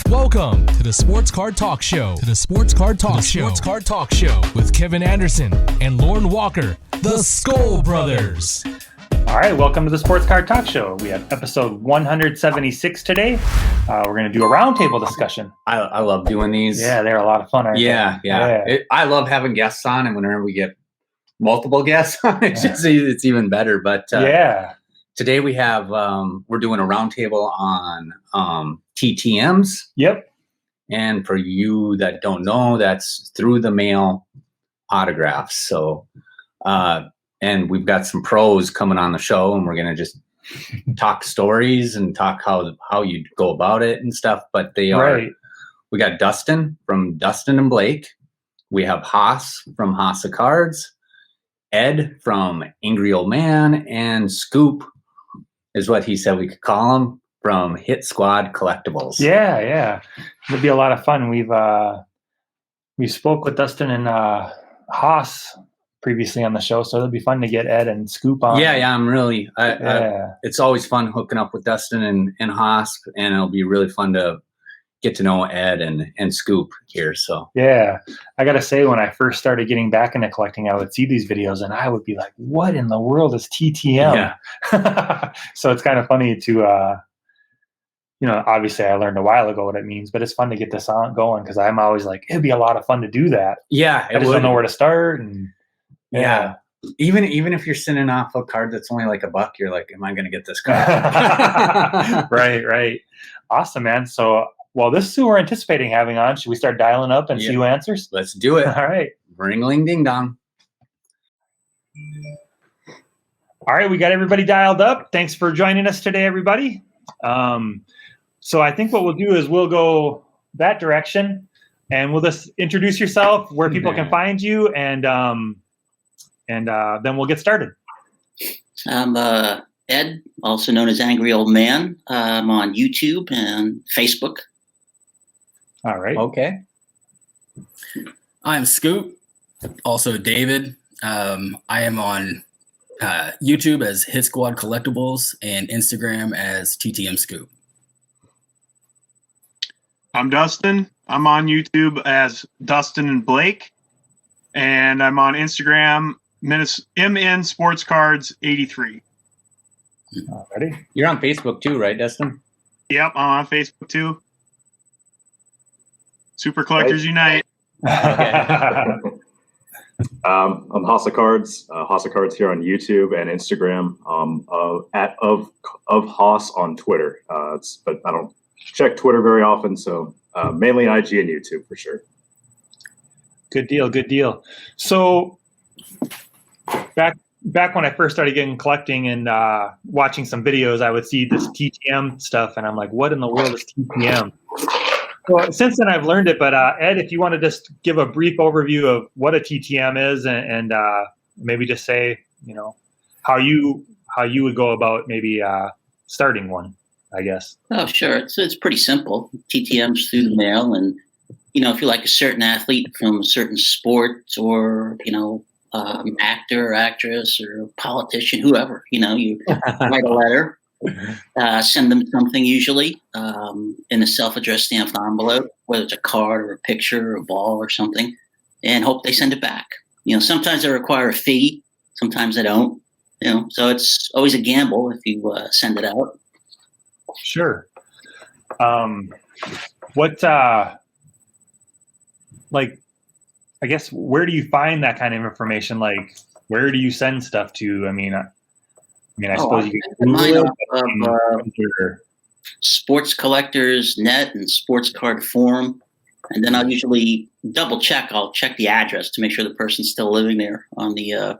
Welcome to the Sports Card Talk Show. Sports Card Talk Show with Kevin Anderson and Lauren Walker, the Skull Brothers. All right, welcome to the Sports Card Talk Show. We have episode 176 today. We're going to do a roundtable discussion. I love doing these. Yeah, they're a lot of fun, aren't they? Yeah. I love having guests on, and whenever we get multiple guests on, it's even better. But today we have we're doing a roundtable on TTMs. Yep. And for you that don't know, that's through the mail autographs. So, and we've got some pros coming on the show, and we're going to just talk stories and talk how you go about it and stuff. But they are, we got Dustin from Dustin and Blake. We have Haas from Haas of Cards, Ed from Angry Old Man, and Scoop is what he said we could call him, from Hit Squad Collectibles. Yeah. It'll be a lot of fun. We spoke with Dustin and Haas previously on the show, so it'll be fun to get Ed and Scoop on. Yeah, I'm really it's always fun hooking up with Dustin and Haas, and it'll be really fun to get to know Ed and Scoop here. So yeah, I gotta say, when I first started getting back into collecting, I would see these videos and I would be like, what in the world is TTM? Yeah. So it's kind of funny to obviously I learned a while ago what it means, but it's fun to get this on going, because I'm always like, it'd be a lot of fun to do that. Yeah, I just don't know where to start. And yeah. Even if you're sending off a card that's only like $1, you're like, am I going to get this card? Right. Awesome, man. So, well, this is who we're anticipating having on. Should we start dialing up and see who answers? Let's do it. All right. Ring-a-ling ding dong. All right, we got everybody dialed up. Thanks for joining us today, everybody. So I think what we'll do is we'll go that direction, and we'll just introduce yourself, where people can find you, and then we'll get started. I'm Ed, also known as Angry Old Man. I'm on YouTube and Facebook. All right. Okay. I'm Scoop, also David. I am on YouTube as Hit Squad Collectibles and Instagram as TTM Scoop. I'm Dustin. I'm on YouTube as Dustin and Blake, and I'm on Instagram MN Sports Cards 83. Alrighty. You're on Facebook too, right, Dustin? Yep, I'm on Facebook too. Super Collectors Unite. I'm House of Cards. House of Cards here on YouTube and Instagram. At of Haas on Twitter. But I don't check Twitter very often, so mainly IG and YouTube for sure. Good deal. So back when I first started getting collecting and watching some videos, I would see this TTM stuff, and I'm like, what in the world is TTM? Well, since then I've learned it, but Ed, if you want to just give a brief overview of what a TTM is, and maybe just say, how you would go about maybe starting one, I guess. Oh, sure. It's pretty simple. TTMs through the mail, and if you're like a certain athlete from a certain sport, or actor or actress or politician, whoever, you write a letter. Send them something, usually in a self-addressed stamped envelope, whether it's a card or a picture or a ball or something, and hope they send it back. Sometimes they require a fee, sometimes they don't. So it's always a gamble if you send it out. Sure. I guess, where do you find that kind of information? Like, where do you send stuff to? I suppose you can Google it. Sports Collectors Net and Sports Card Forum, and then I'll usually double check. I'll check the address to make sure the person's still living there on the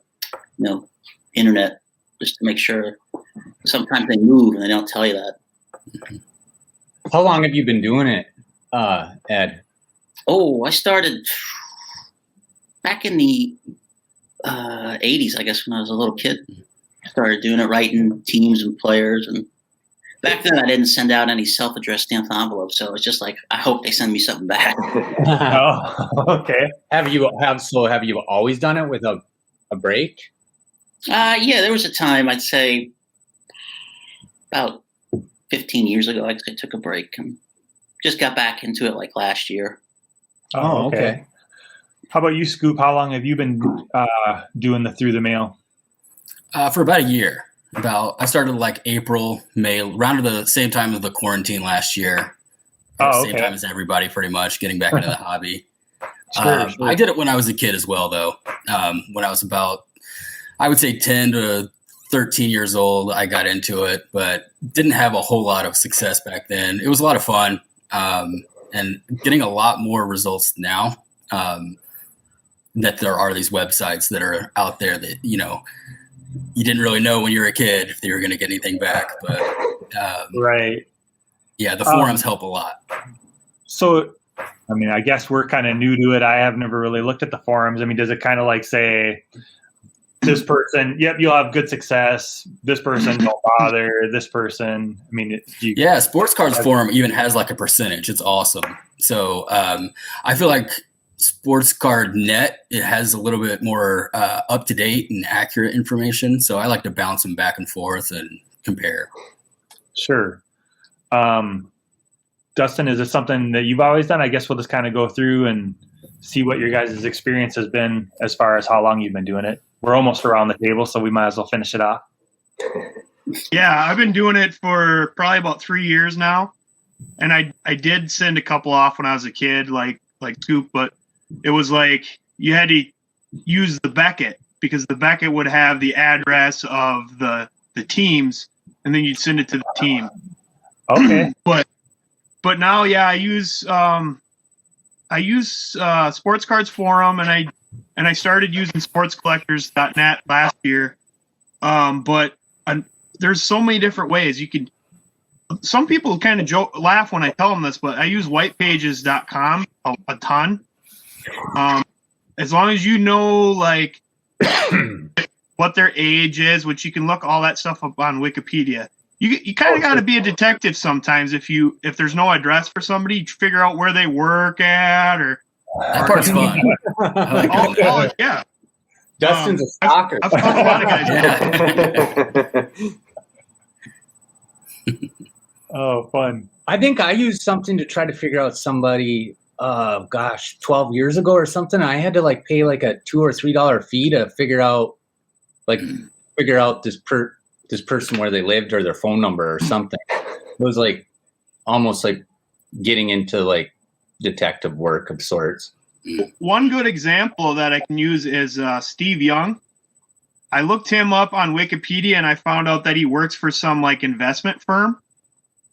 internet, just to make sure. Sometimes they move and they don't tell you that. How long have you been doing it, Ed? Oh, I started back in the 80s, I guess, when I was a little kid. Started doing it, writing teams and players, and back then I didn't send out any self-addressed stamped envelopes, so it's just like, I hope they send me something back. Oh, okay. Have you always done it with a break? Yeah, there was a time, I'd say about 15 years ago, I took a break. And just got back into it like last year. Oh, okay. How about you, Scoop? How long have you been doing the through the mail? For about a year. I started like April, May, around the same time of the quarantine last year. Same time as everybody, pretty much, getting back into the hobby. Sure. I did it when I was a kid as well, though. When I was about, I would say 10 to 13 years old, I got into it, but didn't have a whole lot of success back then. It was a lot of fun, and getting a lot more results now, that there are these websites that are out there that, you didn't really know when you were a kid if you were going to get anything back. But right. Yeah, the forums help a lot. So, I mean, I guess we're kind of new to it. I have never really looked at the forums. I mean, does it kind of like say this person, yep, you'll have good success. This person, don't bother. This person, I mean, Sports Cards Forum even has like a percentage. It's awesome. So I feel like Sports Card Net, it has a little bit more up to date and accurate information. So I like to bounce them back and forth and compare. Sure. Dustin, is it something that you've always done? I guess we'll just kind of go through and see what your guys' experience has been as far as how long you've been doing it. We're almost around the table, so we might as well finish it off. Yeah, I've been doing it for probably about 3 years now. And I did send a couple off when I was a kid, like Scoop, but it was like you had to use the Beckett, because the Beckett would have the address of the teams, and then you'd send it to the team. Okay. But now, yeah, I use Sports Cards Forum, and I started using sportscollectors.net last year. But there's so many different ways you can. Some people kind of laugh when I tell them this, but I use whitepages.com a ton. As long as you know like what their age is, which you can look all that stuff up on Wikipedia. You kind of got to be a detective sometimes. If there's no address for somebody, you figure out where they work at, or that part's fun. Yeah. Dustin's a stalker. I've found a lot of guys. Oh, fun. I think I used something to try to figure out somebody, 12 years ago or something. I had to like pay like a $2 or $3 fee to figure out this person where they lived or their phone number or something. It was like almost like getting into like detective work of sorts. One good example that I can use is Steve Young. I looked him up on Wikipedia and I found out that he works for some like investment firm.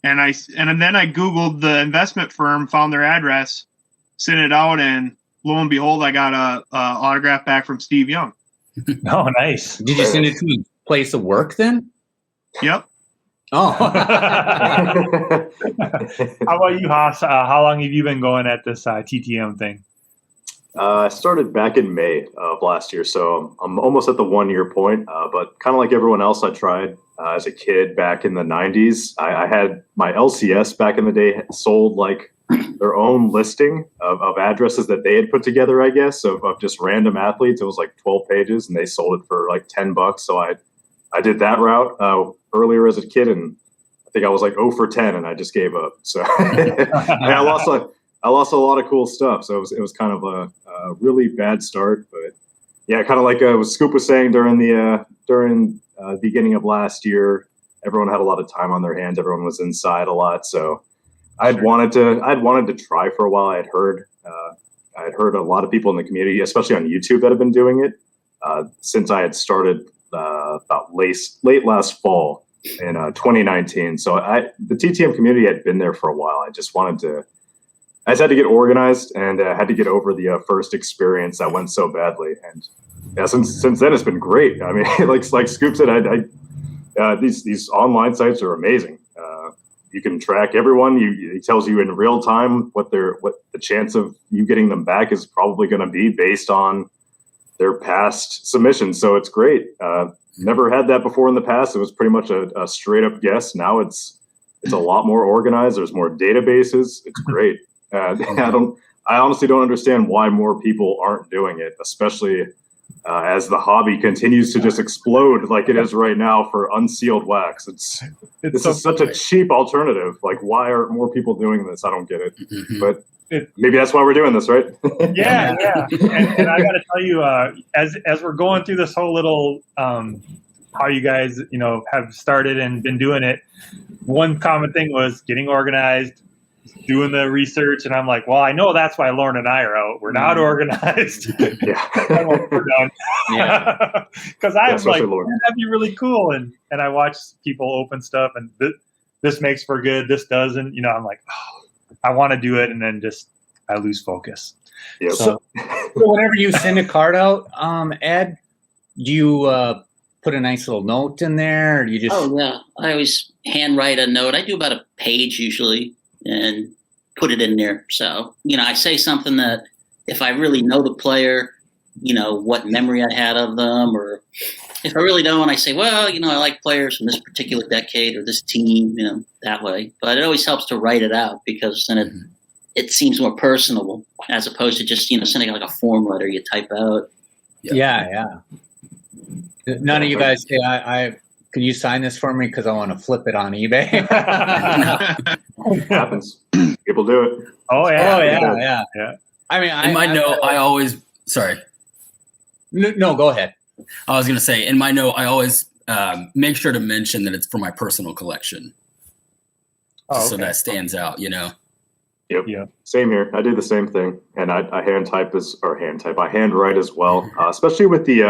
And then I Googled the investment firm, found their address, sent it out, and lo and behold, I got a autograph back from Steve Young. Oh, nice. Did you send it to his place of work then? Yep. Oh. How about you, Haas? How long have you been going at this TTM thing? I started back in May of last year, so I'm almost at the 1 year point. But kind of like everyone else, I tried as a kid back in the 90s. I had my LCS back in the day sold like their own listing of addresses that they had put together, I guess, of just random athletes. It was like 12 pages, and they sold it for like $10. So I did that route earlier as a kid, and I think I was like 0 for 10, and I just gave up. So I lost a lot of cool stuff. So it was kind of a really bad start, but yeah, kind of like what Scoop was saying during the beginning of last year, everyone had a lot of time on their hands. Everyone was inside a lot. So I'd wanted to try for a while. I'd heard a lot of people in the community, especially on YouTube, that have been doing it since I had started about late last fall in 2019. So the TTM community had been there for a while. I just had to get organized and had to get over the first experience that went so badly. And yeah, since then it's been great. I mean, like Scoop said, these online sites are amazing. You can track everyone. It tells you in real time what the chance of you getting them back is probably going to be based on their past submissions. So it's great. Never had that before in the past. It was pretty much a straight up guess. Now it's a lot more organized. There's more databases. It's great. I honestly don't understand why more people aren't doing it, especially as the hobby continues to just explode like it is right now for unsealed wax. This is such a cheap alternative. Like, why aren't more people doing this? I don't get it. But maybe that's why we're doing this, right? Yeah. And I got to tell you, as we're going through this whole little how you guys, have started and been doing it, one common thing was getting organized, doing the research, and I'm like, well, I know that's why Lauren and I are out. We're not organized. We're done. Yeah. Because I'm like, that'd be really cool. And I watch people open stuff, and this makes for good. This doesn't. I'm like, oh, I want to do it, and then just I lose focus. Yep. So whenever you send a card out, Ed, do you put a nice little note in there, or do you just? Oh yeah, I always handwrite a note. I do about a page usually, and put it in there. So, I say something that if I really know the player, what memory I had of them, or if I really don't, I say, well, I like players from this particular decade or this team, that way. But it always helps to write it out, because then it seems more personable, as opposed to just, sending like a form letter you type out. Yeah. None of you guys say, can you sign this for me because I want to flip it on eBay? It happens. People do it. Oh yeah. I mean, in my note, I always. Sorry. No, go ahead. I was going to say, in my note, I always make sure to mention that it's for my personal collection, so that stands out. Yep. Yeah. Same here. I do the same thing, and I I handwrite as well, especially with the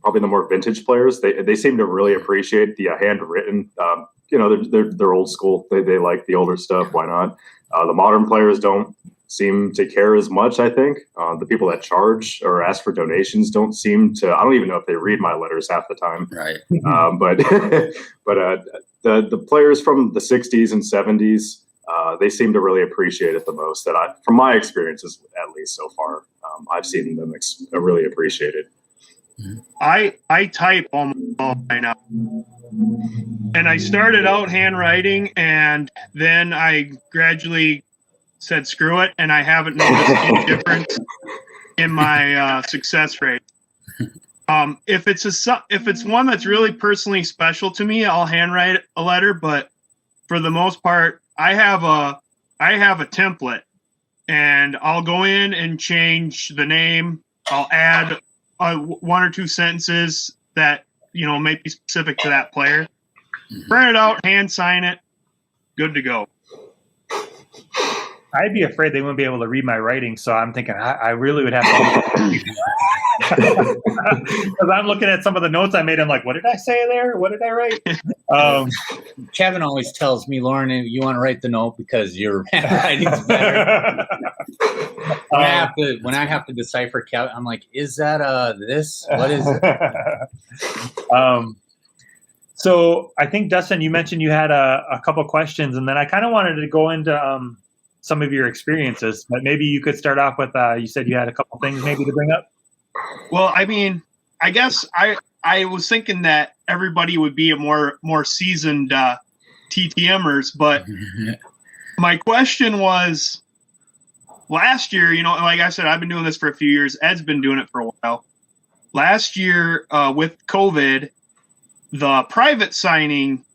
probably the more vintage players. They seem to really appreciate the handwritten. They're old school. They like the older stuff. Why not? The modern players don't seem to care as much, I think. The people that charge or ask for donations don't seem to. I don't even know if they read my letters half the time. Right. But the players from the 60s and 70s, they seem to really appreciate it the most. From my experiences, at least so far, I've seen them really appreciate it. I type almost all right now. And I started out handwriting, and then I gradually said screw it, and I haven't noticed any difference in my success rate. If it's one that's really personally special to me, I'll handwrite a letter. But for the most part, I have a template, and I'll go in and change the name. I'll add one or two sentences that may be specific to that player. Print it out, hand sign it, good to go. I'd be afraid they wouldn't be able to read my writing, so I'm thinking I really would have to. Because I'm looking at some of the notes I made, I'm like, what did I say there? What did I write? Kevin always tells me, Lauren, you want to write the note because your handwriting's better. When I have to decipher Kevin, I'm like, is that this? What is it? So I think, Dustin, you mentioned you had a couple questions, and then I kind of wanted to go into some of your experiences, but maybe you could start off with, you said you had a couple things maybe to bring up. Well, I mean, I guess I was thinking that everybody would be a more seasoned TTMers, but my question was, last year, like I said, I've been doing this for a few years. Ed's been doing it for a while. Last year, with COVID, the private signing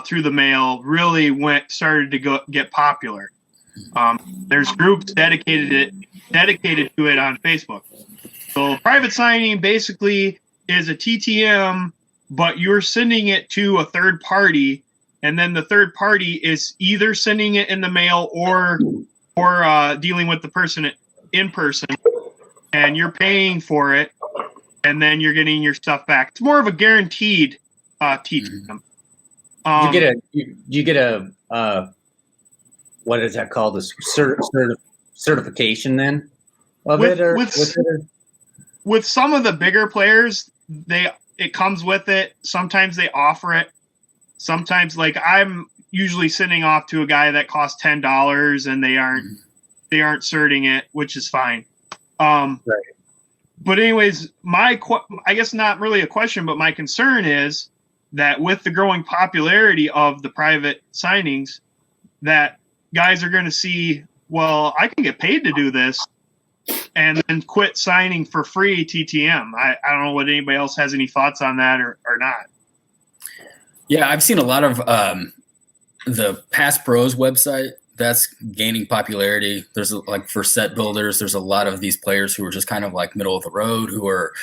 through the mail really started to get popular. There's groups dedicated to it on Facebook. So private signing basically is a TTM, but you're sending it to a third party, and then the third party is either sending it in the mail or dealing with the person in person, and you're paying for it, and then you're getting your stuff back. It's more of a guaranteed TTM. You get a what is that called? A certification then of it, or with some of the bigger players, it comes with it. Sometimes they offer it. Sometimes, like, I'm usually sending off to a guy that costs $10 and they aren't certing it, which is fine. Right. But anyways, I guess not really a question, but my concern is that with the growing popularity of the private signings, that guys are going to see, well, I can get paid to do this, and then quit signing for free TTM. I don't know what anybody else has any thoughts on that or not. Yeah, I've seen a lot of the Pass Pros website that's gaining popularity. There's like for set builders, there's a lot of these players who are just kind of like middle of the road who are,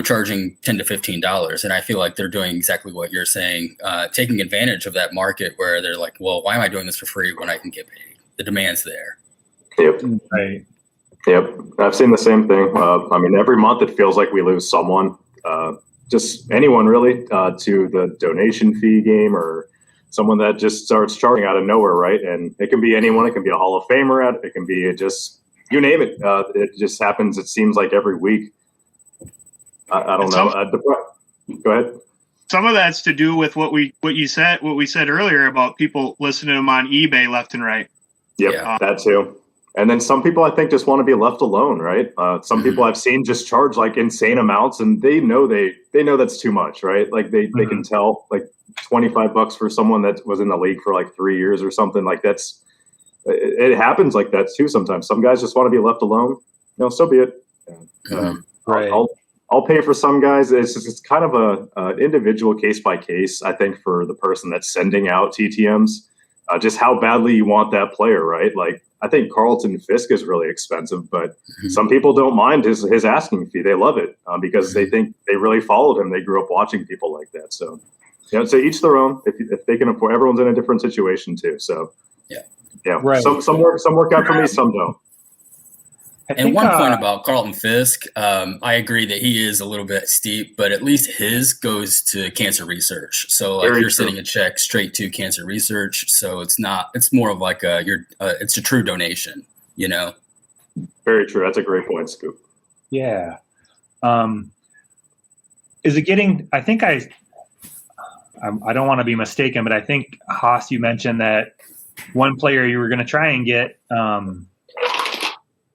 charging $10 to $15. And I feel like they're doing exactly what you're saying, taking advantage of that market where they're like, well, why am I doing this for free when I can get paid? The demand's there. Yep. Right. Yep. I've seen the same thing. I mean, every month it feels like we lose someone, just anyone really, to the donation fee game or someone that just starts charging out of nowhere, right? And it can be anyone. It can be a Hall of Famer. It can be just, you name it. It just happens, it seems like every week. I don't know. Go ahead. Some of that's to do with what we said earlier about people listening to them on eBay left and right. Yep, Yeah. That too. And then some people I think just want to be left alone, right? Some people I've seen just charge like insane amounts, and they know that's too much, right? Like they can tell, like $25 for someone that was in the league for like 3 years or something. Like it happens like that too sometimes. Some guys just want to be left alone. So be it. Right. I'll pay for some guys. It's kind of a individual case by case, I think, for the person that's sending out TTMs. Just how badly you want that player, right? Like I think Carlton Fisk is really expensive, but some people don't mind his asking fee. They love it because they think they really followed him. They grew up watching people like that. So, so each their own. If they can afford, everyone's in a different situation too. So, yeah. Right. Some work out for me, some don't. And one point about Carlton Fisk, I agree that he is a little bit steep, but at least his goes to cancer research. So like you're sending a check straight to cancer research. So it's more of like it's a true donation, Very true. That's a great point, Scoop. Yeah. Is it getting, I think I don't want to be mistaken, but I think Haas, you mentioned that one player you were going to try and get,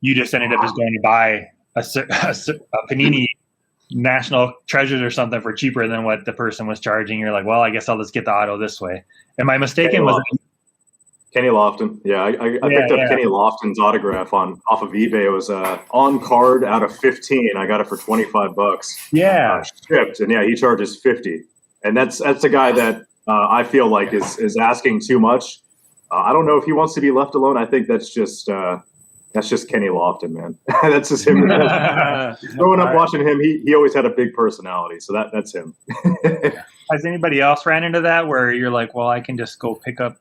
you just ended up just going to buy a Panini National Treasures or something for cheaper than what the person was charging. You're like, well, I guess I'll just get the auto this way. Am I mistaken? Kenny Lofton. Yeah, I picked up Kenny Lofton's autograph off of eBay. It was on card out of 15. I got it for $25. Yeah, shipped, and he charges 50. And that's a guy that I feel like is asking too much. I don't know if he wants to be left alone. I think that's just Kenny Lofton, man. That's just him. Growing up watching him, he always had a big personality. So that's him. Has anybody else ran into that where you're like, well, I can just go pick up,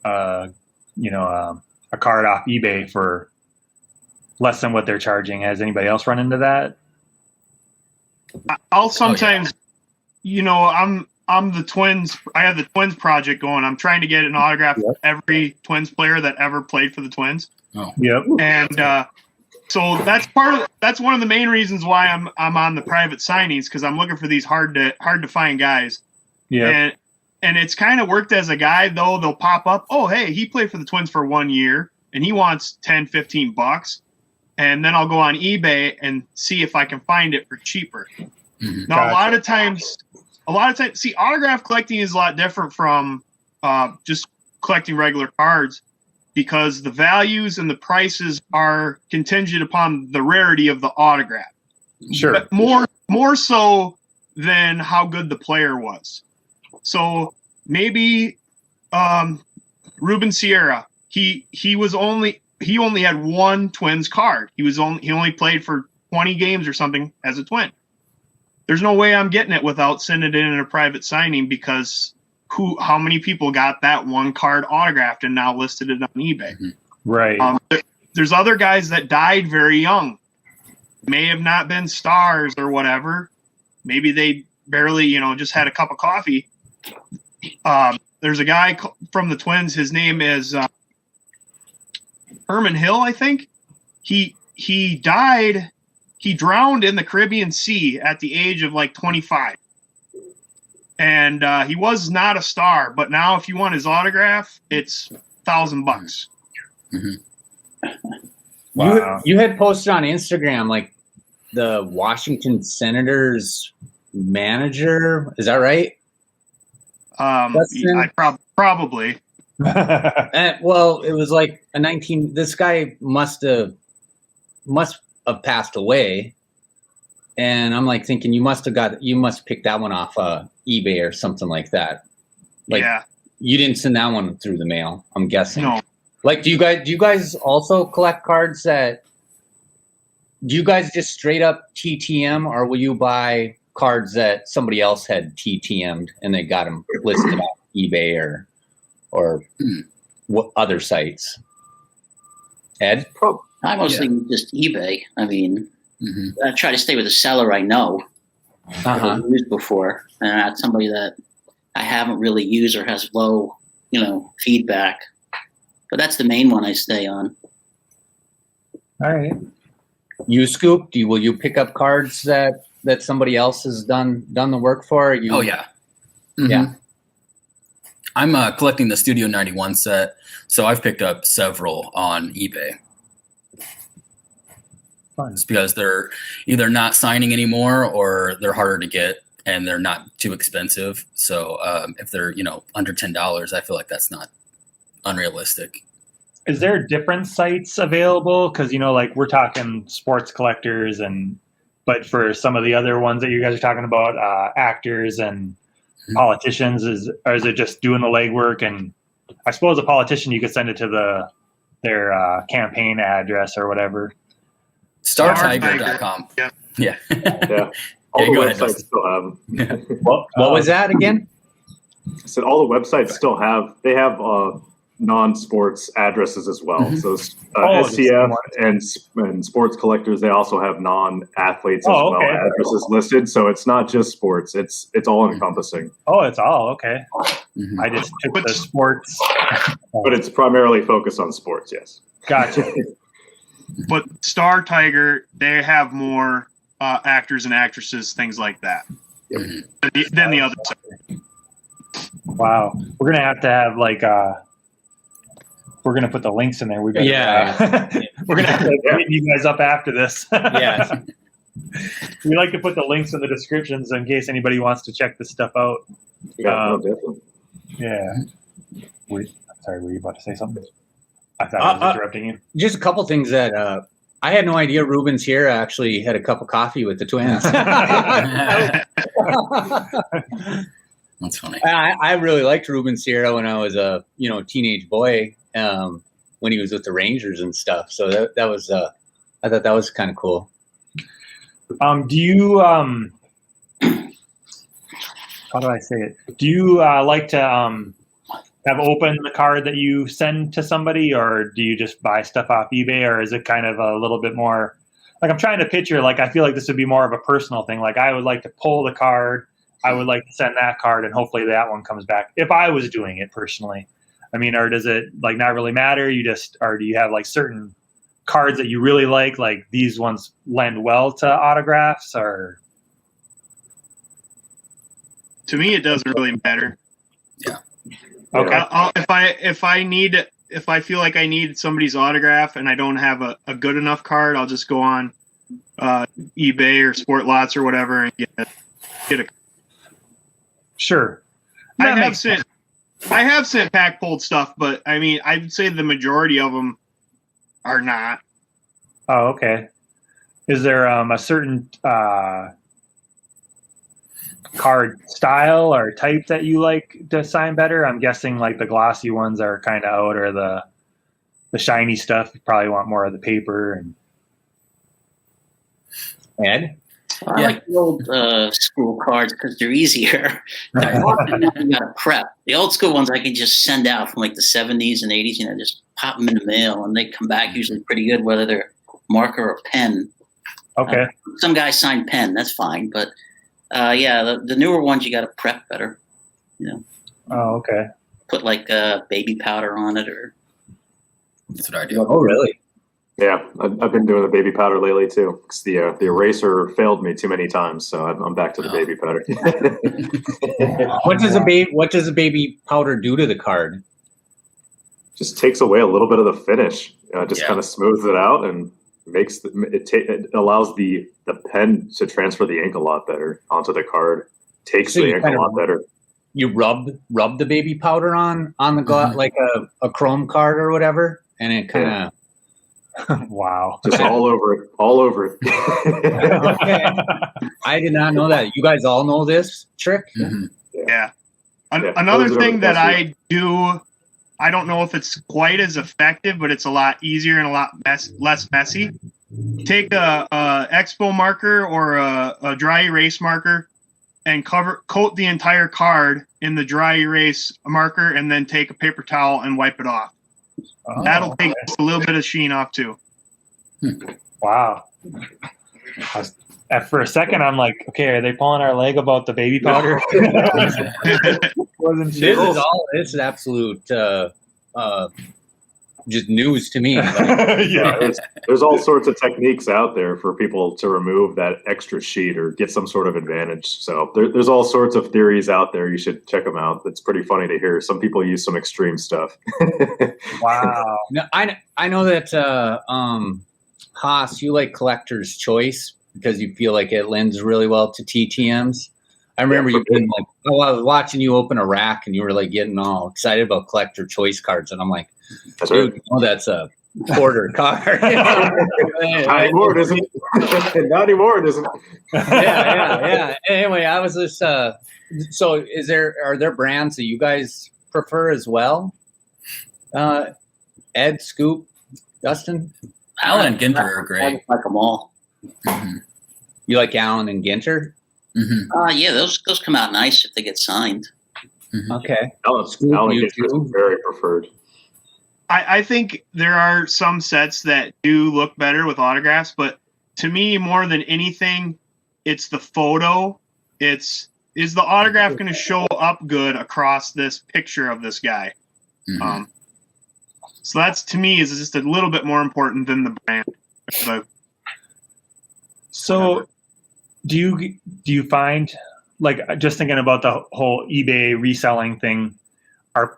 a card off eBay for less than what they're charging? Has anybody else run into that? I'll sometimes, I'm the Twins. I have the Twins project going. I'm trying to get an autograph of every Twins player that ever played for the Twins. Oh. Yep. And so that's one of the main reasons why I'm on the private signings, because I'm looking for these hard to find guys. Yeah. And it's kind of worked as a guide, though. They'll pop up, oh, hey, he played for the Twins for 1 year and he wants $10-15. And then I'll go on eBay and see if I can find it for cheaper. Mm-hmm. Now, Gotcha. a lot of times, see, autograph collecting is a lot different from just collecting regular cards, because the values and the prices are contingent upon the rarity of the autograph. Sure. But more so than how good the player was. So maybe Ruben Sierra, he only had one Twins card. He only played for 20 games or something as a Twin. There's no way I'm getting it without sending it in a private signing, because how many people got that one card autographed and now listed it on eBay? Right. There's other guys that died very young, may have not been stars or whatever. Maybe they barely, just had a cup of coffee. There's a guy from the Twins. His name is Herman Hill, I think. He died. He drowned in the Caribbean Sea at the age of like 25. And he was not a star, but now if you want his autograph, it's $1,000. Mm-hmm. Wow. You had posted on Instagram like the Washington Senators manager. Is that right? I probably. Well, it was like this guy must have passed away. And I'm like thinking you must pick that one off eBay or something like that. Like you didn't send that one through the mail, I'm guessing. No. Like do you guys also collect cards that do you guys just straight up TTM, or will you buy cards that somebody else had TTM'd and they got them listed on eBay or what other sites? Ed? I mostly just eBay. I mean, I try to stay with a seller I know, that I've used before, and not somebody that I haven't really used or has low, feedback. But that's the main one I stay on. All right. You, Scoop, will you pick up cards that somebody else has done the work for? Oh yeah. Yeah. I'm collecting the Studio 91 set, so I've picked up several on eBay. Fun. It's because they're either not signing anymore or they're harder to get and they're not too expensive. So if they're, under $10, I feel like that's not unrealistic. Is there different sites available? Because, like we're talking sports collectors but for some of the other ones that you guys are talking about, actors and politicians, is it just doing the legwork? And I suppose a politician, you could send it to their campaign address or whatever. StarTiger.com. Yeah. Yeah. Yeah. All the websites still have them. What was that again? I said all the websites still have non-sports addresses as well. So SCF and sports collectors, they also have non-athletes as well addresses listed. So it's not just sports; it's all encompassing. Oh, it's all okay. I just took the sports, but it's primarily focused on sports. Yes, gotcha. But Star Tiger, they have more actors and actresses, things like that, than the other side. Wow, we're gonna have like we're gonna put the links in there. We better, we're gonna have to hit you guys up after this. Yeah, we like to put the links in the descriptions in case anybody wants to check this stuff out. Definitely. Yeah. I'm sorry, were you about to say something? I thought I was interrupting you. Just a couple things that I had no idea Ruben Sierra actually had a cup of coffee with the twins. That's funny. I really liked Ruben Sierra when I was a teenage boy, when he was with the Rangers and stuff. So that was I thought that was kind of cool. Do you how do I say it? Do you like to have open the card that you send to somebody, or do you just buy stuff off eBay, or is it kind of a little bit more like, I'm trying to picture, like, I feel like this would be more of a personal thing. Like, I would like to pull the card, I would like to send that card, and hopefully that one comes back if I was doing it personally. I mean, or does it like not really matter? Or do you have like certain cards that you really like these ones lend well to autographs? Or to me, it doesn't really matter. Yeah. Okay. If I feel like I need somebody's autograph and I don't have a good enough card, I'll just go on eBay or Sport Lots or whatever and get a. Sure. I have sent pack pulled stuff, but I mean, I'd say the majority of them are not. Oh, okay. Is there a certain card style or type that you like to sign better? I'm guessing like the glossy ones are kind of out, or the shiny stuff, you probably want more of the paper. And Ed? I like the old school cards because they're easier. You got to prep. The old school ones I can just send out from like the 70s and 80s, just pop them in the mail and they come back usually pretty good, whether they're marker or pen. Okay. Some guys sign pen, that's fine, but the newer ones you got to prep better. Oh, okay. Put like baby powder on it, or that's what I do. Oh, really? Yeah, I've been doing the baby powder lately too, because the eraser failed me too many times, so I'm back to the baby powder. What does a baby powder do to the card? Just takes away a little bit of the finish. Kind of smooths it out and makes it allows the pen to transfer the ink a lot better onto the card. Takes the ink a lot better. You rub the baby powder on the like a chrome card or whatever, and it kind of. Wow. Just all over it. All over it. Okay. I did not know that. You guys all know this trick? Mm-hmm. Yeah. Yeah, Another those are thing the that best I do, I don't know if it's quite as effective, but it's a lot easier and a lot less messy. Take a expo marker or a dry erase marker and coat the entire card in the dry erase marker, and then take a paper towel and wipe it off. Oh, That'll take just a little bit of sheen off too. wow. For a second, I'm like, okay, are they pulling our leg about the baby powder? Wasn't sure. This is absolute just news to me. Yeah. There's all sorts of techniques out there for people to remove that extra sheet or get some sort of advantage. So there's all sorts of theories out there. You should check them out. It's pretty funny to hear. Some people use some extreme stuff. Wow. Now, I know that Haas, you like Collector's Choice because you feel like it lends really well to TTMs. I remember you being like, oh, I was watching you open a rack and you were like getting all excited about Collector Choice cards, and I'm like, That's dude, right. oh, that's a quarter card. Not anymore, it isn't. Not anymore, it isn't. Yeah. Anyway, I was just so are there brands that you guys prefer as well? Ed, Scoop, Dustin? Alan and Ginter are I great. like them all. Mm-hmm. You like Allen and Ginter? Mm-hmm. Yeah, those come out nice if they get signed. Mm-hmm. Okay. Alan you gets too? very preferred. I think there are some sets that do look better with autographs, but to me, more than anything, it's the photo. Is the autograph going to show up good across this picture of this guy? Mm-hmm. So that's, to me, is just a little bit more important than the brand. So do you find, like, just thinking about the whole eBay reselling thing, are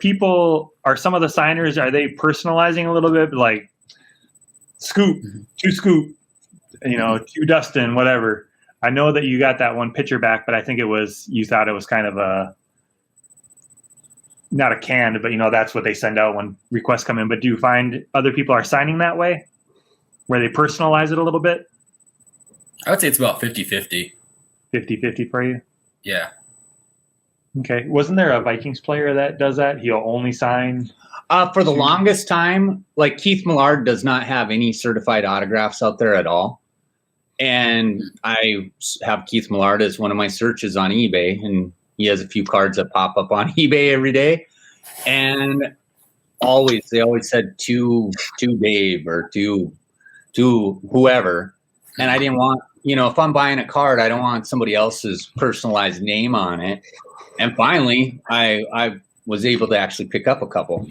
some of the signers, are they personalizing a little bit, like Scoop, to Scoop, to Dustin, whatever? I know that you got that one picture back, but I think you thought it was kind of not a canned, but that's what they send out when requests come in. But do you find other people are signing that way, where they personalize it a little bit? I would say it's about 50-50. 50-50 for you? Yeah. Okay. Wasn't there a Vikings player that does that? He'll only sign? For the longest time, like Keith Millard does not have any certified autographs out there at all. And I have Keith Millard as one of my searches on eBay, and he has a few cards that pop up on eBay every day. And they always said to Dave or to whoever. And I didn't want, if I'm buying a card, I don't want somebody else's personalized name on it. And finally, I was able to actually pick up a couple.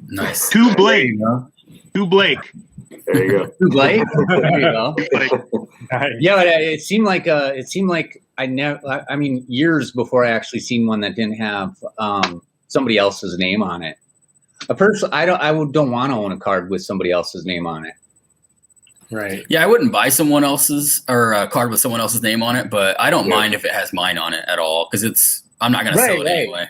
Nice. To Blake. There you go. To Blake. There you go. Nice. Yeah, but it seemed like years before I actually seen one that didn't have somebody else's name on it. I don't want to own a card with somebody else's name on it. Right. Yeah, I wouldn't buy someone else's or a card with someone else's name on it, but I don't mind if it has mine on it at all because I'm not going to sell it anyway.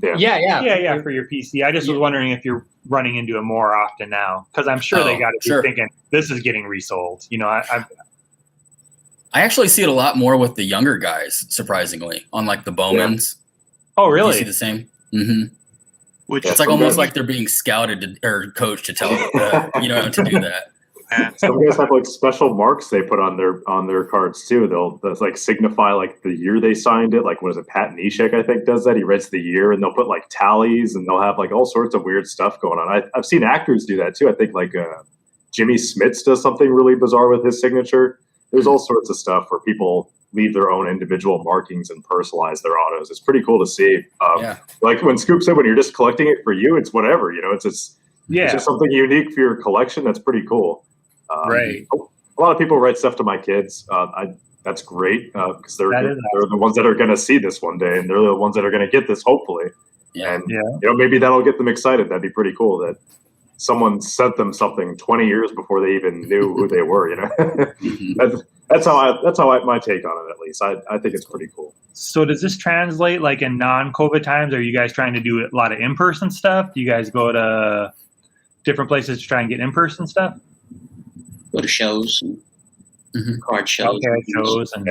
Yeah. For your PC. I just was wondering if you're running into it more often now, because I'm sure they got to be thinking this is getting resold. I actually see it a lot more with the younger guys, surprisingly, on like the Bowmans. Yeah. Oh, really? Do you see the same? Mm-hmm. Which it's like almost like they're being scouted or coached to tell to do that. Some guys have like special marks they put on their cards too. That's like signify like the year they signed it. Like, what is it? Pat Neshek, I think, does that. He writes the year, and they'll put like tallies, and they'll have like all sorts of weird stuff going on. I've seen actors do that too. I think like Jimmy Smits does something really bizarre with his signature. There's all sorts of stuff where people leave their own individual markings and personalize their autos. It's pretty cool to see. Like when Scoop said, when you're just collecting it for you, it's whatever. It's just something unique for your collection. That's pretty cool. Right. A lot of people write stuff to my kids. That's great because they're the ones that are going to see this one day, and they're the ones that are going to get this hopefully. Yeah. And maybe that'll get them excited. That'd be pretty cool that someone sent them something 20 years before they even knew who they were. That's how my take on it, at least. I think it's pretty cool. So does this translate like in non-COVID times? Are you guys trying to do a lot of in-person stuff? Do you guys go to different places to try and get in-person stuff? Go to shows and card shows. Okay, shows and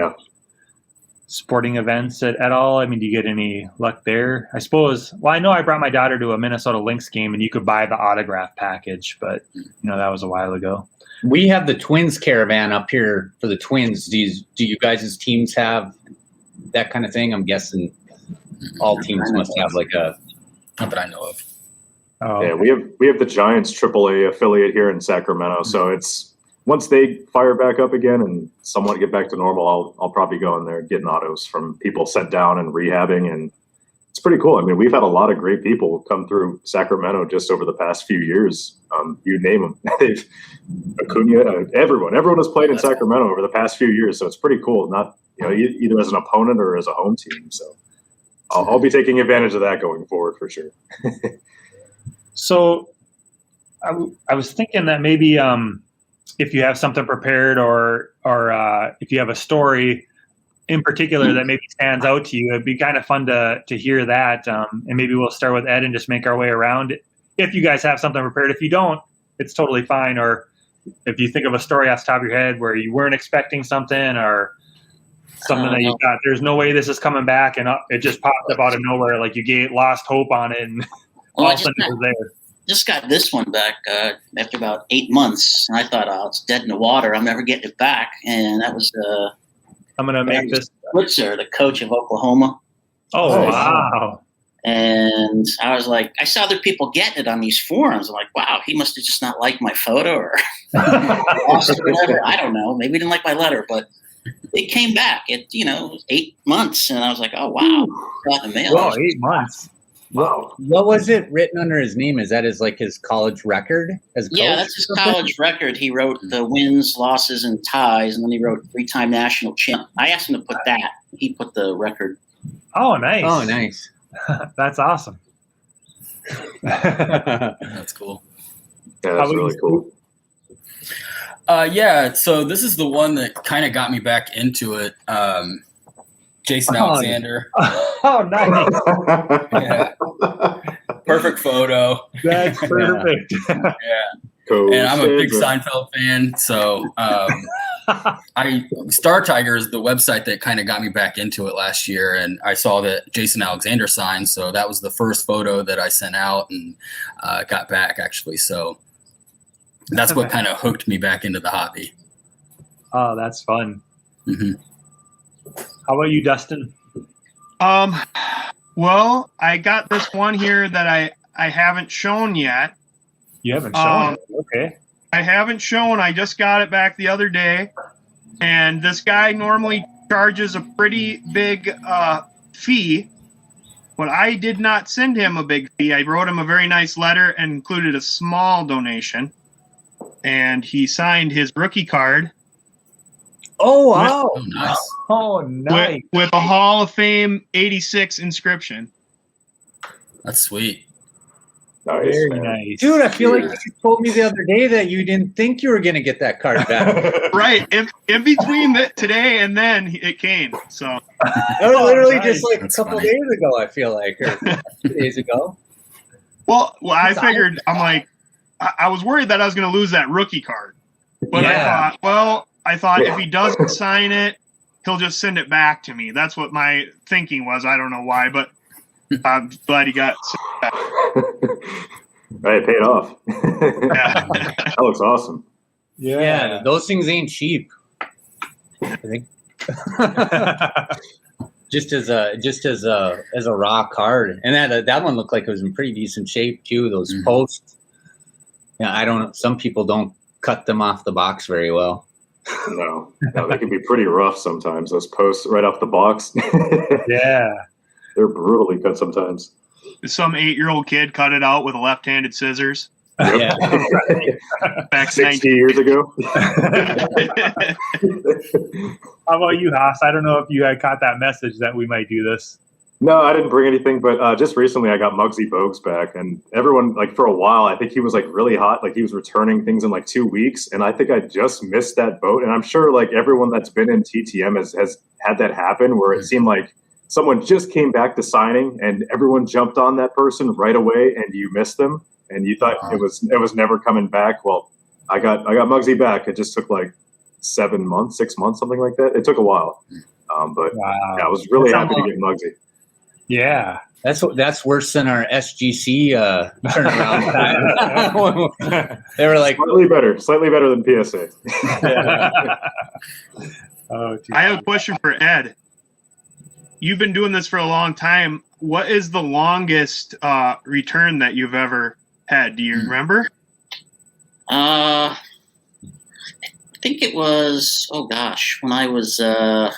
sporting events at all? I mean, do you get any luck there? I suppose, well, I know I brought my daughter to a Minnesota Lynx game and you could buy the autograph package, but that was a while ago. We have the Twins caravan up here for the Twins. Do you guys' teams have that kind of thing? I'm guessing all teams must have like a. Not that I know of. Oh, Yeah, we have the Giants AAA affiliate here in Sacramento, so it's once they fire back up again and somewhat get back to normal, I'll probably go in there getting autos from people sent down and rehabbing, and it's pretty cool. I mean, we've had a lot of great people come through Sacramento just over the past few years. You name them, Acuna, everyone has played in Sacramento over the past few years, so it's pretty cool. Not either as an opponent or as a home team. So I'll be taking advantage of that going forward for sure. So I was thinking that maybe if you have something prepared or if you have a story in particular that maybe stands out to you, it'd be kind of fun to hear that. And maybe we'll start with Ed and just make our way around it. If you guys have something prepared. If you don't, it's totally fine. Or if you think of a story off the top of your head where you weren't expecting something or something that you thought, there's no way this is coming back, and it just popped up out of nowhere, like you lost hope on it, and all of a sudden it was there. Just got this one back after about 8 months, and I thought, it's dead in the water. I'm never getting it back. And that was I'm going to make this Switzer, the coach of Oklahoma. Oh, wow. And I was like, I saw other people getting it on these forums. I'm like, wow, he must have just not liked my photo or lost it or whatever. I don't know. Maybe he didn't like my letter, but it came back. It 8 months, and I was like, oh, wow. Got the mail. Wow, 8 months. Wow. What was it written under his name? Is that his college record as a coach? Yeah, that's his college record. He wrote the wins, losses, and ties, and then he wrote 3-time national champ. I asked him to put that. He put the record. Oh, nice. Oh, nice. That's awesome. That's cool. Yeah, that's really cool. Yeah, so this is the one that kind of got me back into it. Jason Alexander. Oh, nice. Yeah. Perfect photo. That's perfect. Yeah. Cool. And I'm a big Seinfeld fan, so Star Tiger is the website that kind of got me back into it last year, and I saw that Jason Alexander signed, so that was the first photo that I sent out and got back, actually. So that's what kind of hooked me back into the hobby. Oh, that's fun. Mm-hmm. How about you, Dustin? Well, I got this one here that I haven't shown yet. You haven't shown it? Okay. I haven't shown. I just got it back the other day. And this guy normally charges a pretty big fee. But I did not send him a big fee. I wrote him a very nice letter and included a small donation. And he signed his rookie card. Oh, wow. Nice. Oh, nice. With a Hall of Fame 86 inscription. That's sweet. Nice, Very man. nice. Dude, I feel like you told me the other day that you didn't think you were going to get that card back. Right. In between today and then, it came. So That was literally nice. just like That's a couple funny. days ago, I feel like, or 2 days ago. Well, I figured, I'm like, I was worried that I was going to lose that rookie card. But Yeah. I thought if he doesn't sign it, he'll just send it back to me. That's what my thinking was. I don't know why, but I'm glad he got sent back. Right, it paid off. Yeah. That looks awesome. Yeah, those things ain't cheap. I think. just as a raw card, and that one looked like it was in pretty decent shape too. Those posts. Yeah, some people don't cut them off the box very well. No, they can be pretty rough sometimes. Those posts right off the box. Yeah. They're brutally cut sometimes. Some 8-year-old kid cut it out with a left-handed scissors. Yeah. Back 60 years ago. How about you, Haas? I don't know if you had caught that message that we might do this. No, I didn't bring anything, but just recently I got Muggsy Bogues back, and everyone, like, for a while, I think he was, like, really hot. Like, he was returning things in, like, 2 weeks, and I think I just missed that boat. And I'm sure, like, everyone that's been in TTM has had that happen, where it seemed like someone just came back to signing, and everyone jumped on that person right away, and you missed them. and you thought it was never coming back. Well, I got Muggsy back. It just took like 6 months, something like that. It took a while, but Wow. yeah, I was really happy to get Muggsy. Yeah. That's worse than our SGC turnaround time. They were like slightly better than PSA. Oh, I have a question for Ed. You've been doing this for a long time. What is the longest return that you've ever had? Do you remember? I think it was, when I was a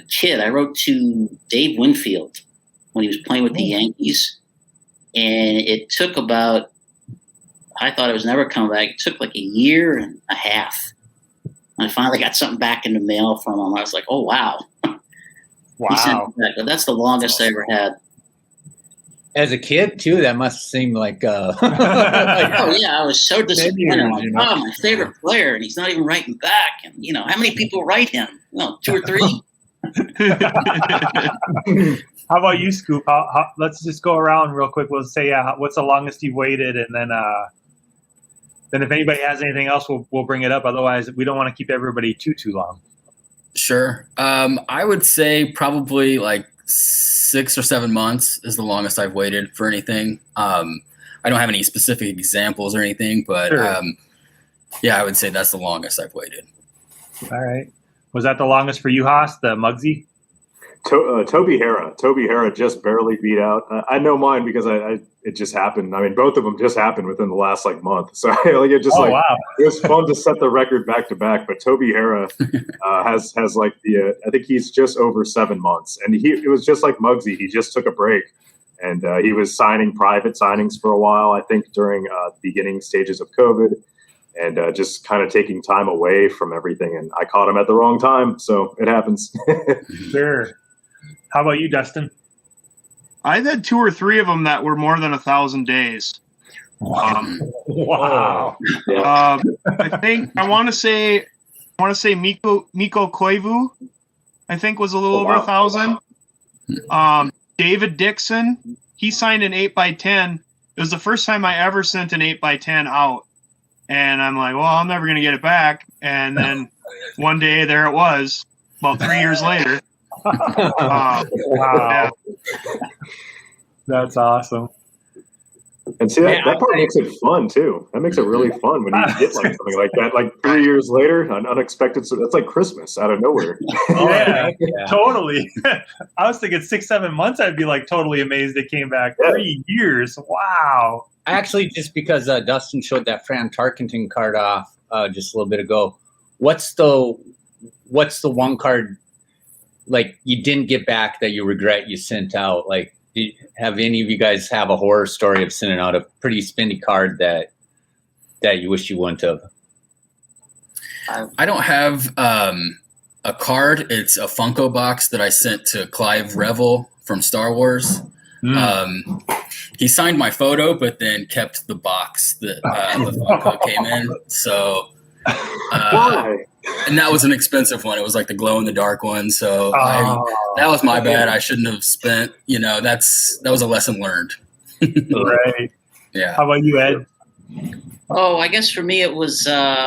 kid. I wrote to Dave Winfield when he was playing with the Yankees, and it took about, I thought it was never coming back. It took like a year and a half. And I finally got something back in the mail from him. I was like, oh, wow. He sent it back. But that's the longest I ever had. as a kid too. That must seem like. Oh yeah, I was so disappointed. I'm like, oh, my favorite player, and he's not even writing back. And how many people write him? No, 2 or 3. How about you, Scoop? Let's just go around real quick. We'll say, what's the longest you've waited, and then if anybody has anything else, we'll bring it up. Otherwise, we don't want to keep everybody too long. Sure. I would say probably like 6 or 7 months is the longest I've waited for anything. I don't have any specific examples or anything, but Sure. Yeah, I would say that's the longest I've waited. All right. Was that the longest for you, Haas, the Muggsy? Toby Hara just barely beat out. I know mine because it just happened. I mean, both of them just happened within the last month. So it was fun to set the record back to back. But Toby Hara has I think he's just over 7 months, and it was just like Muggsy. He just took a break, and he was signing private signings for a while. I think during the beginning stages of COVID, and just kind of taking time away from everything. And I caught him at the wrong time, so it happens. Sure. How about you, Dustin? I've had 2 or 3 of them that were more than 1,000 days. Wow. I want to say Miko Koivu, I think, was a little over 1,000. David Dixon, he signed an 8x10. It was the first time I ever sent an 8x10 out. And I'm like, well, I'm never going to get it back. And then one day there it was, about 3 years later. Wow. Yeah. That's awesome. And see, that part makes it fun too. That makes it really fun when you get something like that, 3 years later, an unexpected. That's like Christmas out of nowhere. Yeah, totally. I was thinking 6, 7 months. I'd be totally amazed it came back. 3 years. Wow. Actually, just because Dustin showed that Fran Tarkenton card off just a little bit ago, what's the one card you didn't get back that you regret you sent out? Have any of you guys have a horror story of sending out a pretty spendy card that you wish you wouldn't have? I don't have a card. It's a Funko box that I sent to Clive Revel from Star Wars. He signed my photo, but then kept the box that the Funko came in. So, and that was an expensive one. It was like the glow in the dark one. So that was my bad. I shouldn't have spent. That was a lesson learned. Right. Yeah. How about you, Ed? Oh, I guess for me it was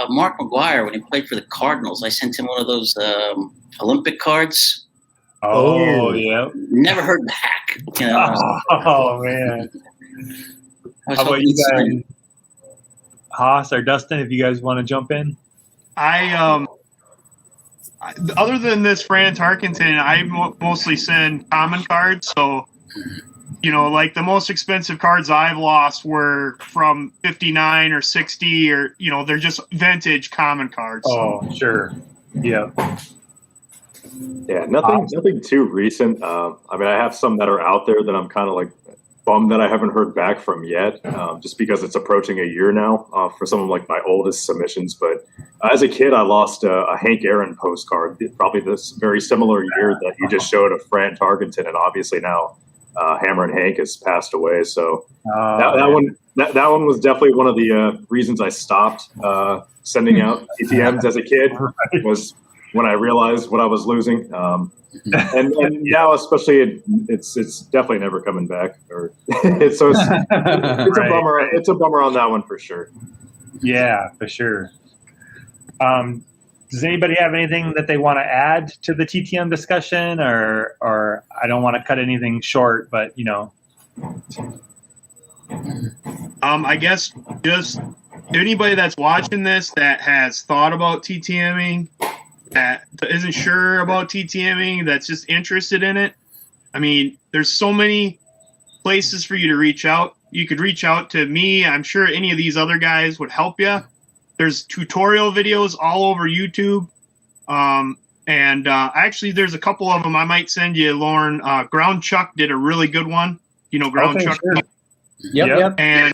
Mark McGuire when he played for the Cardinals. I sent him one of those Olympic cards. Oh, yeah. Never heard back. Oh, man. How about you guys? Haas or Dustin, if you guys want to jump in? Other than this Fran Tarkenton, I mostly send common cards. So, the most expensive cards I've lost were from 59 or 60 or, they're just vintage common cards. Oh, sure. Yeah. Yeah, nothing too recent. I have some that are out there that I'm kind of bummed that I haven't heard back from yet, just because it's approaching a year now for some of my oldest submissions. But as a kid, I lost a Hank Aaron postcard, probably this very similar year that you just showed of Fran Tarkenton, and obviously now Hammer and Hank has passed away. So that one was definitely one of the reasons I stopped sending out TTMs as a kid. Was when I realized what I was losing. And now, especially, it's definitely never coming back. Or it's a bummer. It's a bummer on that one for sure. Yeah, for sure. Does anybody have anything that they want to add to the TTM discussion, or I don't want to cut anything short, but I guess just anybody that's watching this that has thought about TTMing, that isn't sure about TTMing, that's just interested in it. I mean, there's so many places for you to reach out. You could reach out to me. I'm sure any of these other guys would help you. There's tutorial videos all over YouTube. Actually, there's a couple of them I might send you, Lauren. Ground Chuck did a really good one. You know, Ground Chuck. Sure. Yep. And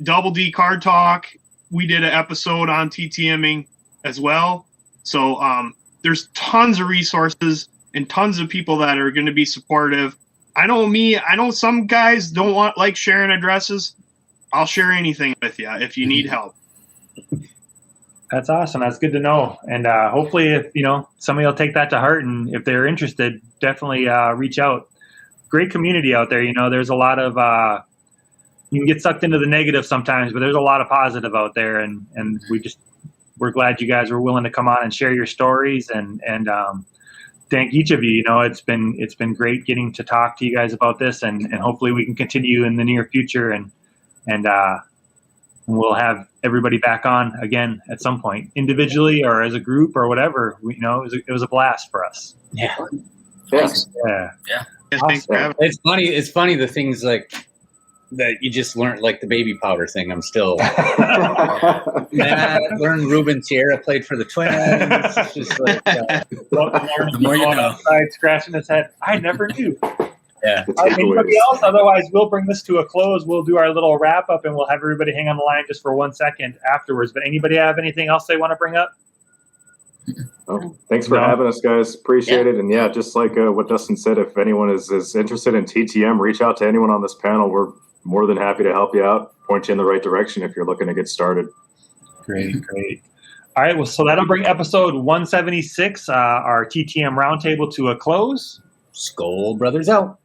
Double D Card Talk, we did an episode on TTMing as well. So there's tons of resources and tons of people that are going to be supportive. I know some guys don't like sharing addresses. I'll share anything with you if you need help. That's awesome. That's good to know. And hopefully, if somebody will take that to heart, and if they're interested, definitely reach out. Great community out there. There's a lot of you can get sucked into the negative sometimes, but there's a lot of positive out there, and we're glad you guys were willing to come on and share your stories, and thank each of you. It's been great getting to talk to you guys about this, and hopefully we can continue in the near future, and we'll have everybody back on again at some point, individually or as a group or whatever. It was a blast for us. Yeah. Yes. Yeah. Thanks for having me. It's funny the things like that you just learned, like the baby powder thing. I'm still learned Ruben Sierra played for the Twins. It's just like The more you know. Outside scratching his head. I never knew. yeah. Anybody else? Otherwise, we'll bring this to a close. We'll do our little wrap up, and we'll have everybody hang on the line just for 1 second afterwards. But anybody have anything else they want to bring up? Oh, thanks for having us, guys. Appreciate it. And just like what Dustin said, if anyone is interested in TTM, reach out to anyone on this panel. We're more than happy to help you out, point you in the right direction if you're looking to get started. Great. All right, well, so that'll bring episode 176, our TTM Roundtable, to a close. Skull Brothers out.